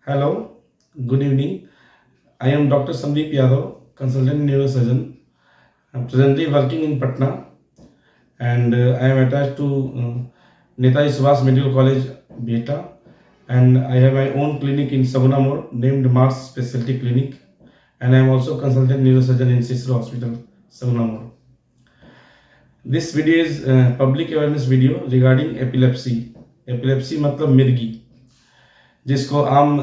Hello, good evening. I am Dr. Sandeep Yadav, consultant neurosurgeon. I am presently working in Patna and I am attached to Netaji Subhas Medical College, Beta, and I have my own clinic in Sagunamore named Mars Specialty Clinic, and I am also consultant neurosurgeon in Cicero Hospital, Sagunamore. This video is public awareness video regarding epilepsy. Epilepsy मतलब मिर्गी, जिसको आम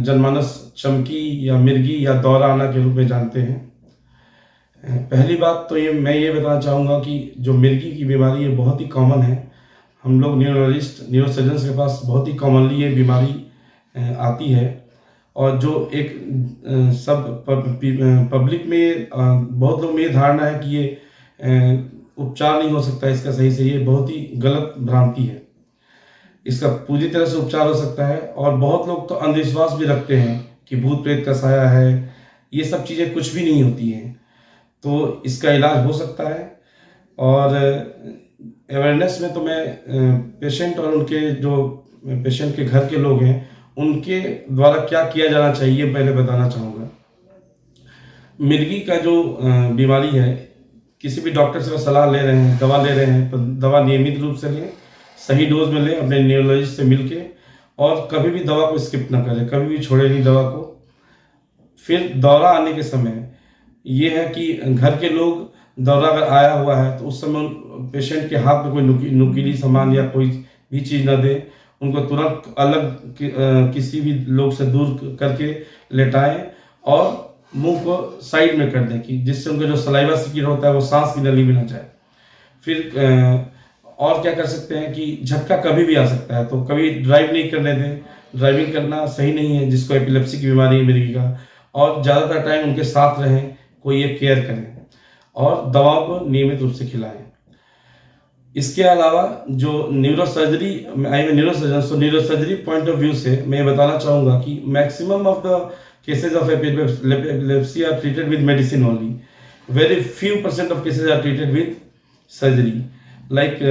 जनमानस चमकी या मिर्गी या दौरा आना के रूप में जानते हैं। पहली बात तो मैं ये बताना चाहूँगा कि जो मिर्गी की बीमारी है बहुत ही कॉमन है। हम लोग न्यूरोलॉजिस्ट न्यूरोसर्जन्स के पास बहुत ही कॉमनली ये बीमारी आती है और जो एक सब पब्लिक में बहुत लोग में ये धारणा है कि ये उपचार नहीं हो सकता इसका सही से, ये बहुत ही गलत भ्रांति है। इसका पूरी तरह से उपचार हो सकता है और बहुत लोग तो अंधविश्वास भी रखते हैं कि भूत प्रेत का साया है, ये सब चीज़ें कुछ भी नहीं होती हैं। तो इसका इलाज हो सकता है और अवेयरनेस में तो मैं पेशेंट और उनके जो पेशेंट के घर के लोग हैं उनके द्वारा क्या किया जाना चाहिए पहले बताना चाहूँगा। मिर्गी का जो बीमारी है, किसी भी डॉक्टर से सलाह ले रहे हैं, दवा ले रहे हैं तो दवा नियमित रूप से लें, सही डोज में लें, अपने न्यूरोलॉजिस्ट से मिलके, और कभी भी दवा को स्किप ना करें, कभी भी छोड़े नहीं दवा को। फिर दौरा आने के समय ये है कि घर के लोग, दौरा अगर आया हुआ है तो उस समय पेशेंट के हाथ में कोई नुकीली सामान या कोई भी चीज़ ना दें, उनको तुरंत अलग किसी भी लोग से दूर करके लेटाएं और मुंह को साइड में कर दें कि जिससे उनका जो सलाइवा सीक्रेट होता है वो सांस की नली में ना जाए। फिर और क्या कर सकते हैं कि झटका कभी भी आ सकता है तो कभी ड्राइव नहीं करने दें, ड्राइविंग करना सही नहीं है जिसको एपिलेप्सी की बीमारी है मिर्गी का, और ज़्यादातर टाइम उनके साथ रहें, कोई एक केयर करें और दवाओं को नियमित रूप से खिलाएं। इसके अलावा जो neurosurgery, I am neurosurgeon, so neurosurgery point of view से मैं बताना चाहूँगा कि maximum of the cases of epilepsy are treated with medicine only. Very few % of cases are treated with surgery. Like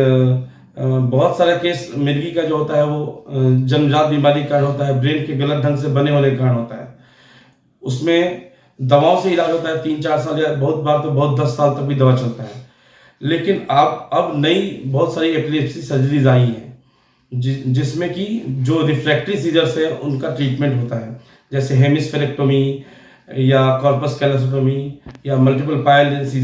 बहुत सारा केस मिर्गी का जो होता है वो जन्मजात बीमारी का कारण होता है, ब्रेन के गलत ढंग से बने होने के कारण होता है। उसमें दवाओं से इलाज होता है 3-4 साल या बहुत बार तो बहुत 10 साल तक भी दवा चलता है। लेकिन अब नई बहुत सारी एपिलेप्सी सर्जरीज आई हैं जिसमें कि जो रिफ्रैक्टरी सीजर्स है उनका ट्रीटमेंट होता है, जैसे हेमिस्फेरेक्टोमी या कॉर्पस कैलोसेटोमी या मल्टीपल पायल इंसिजन।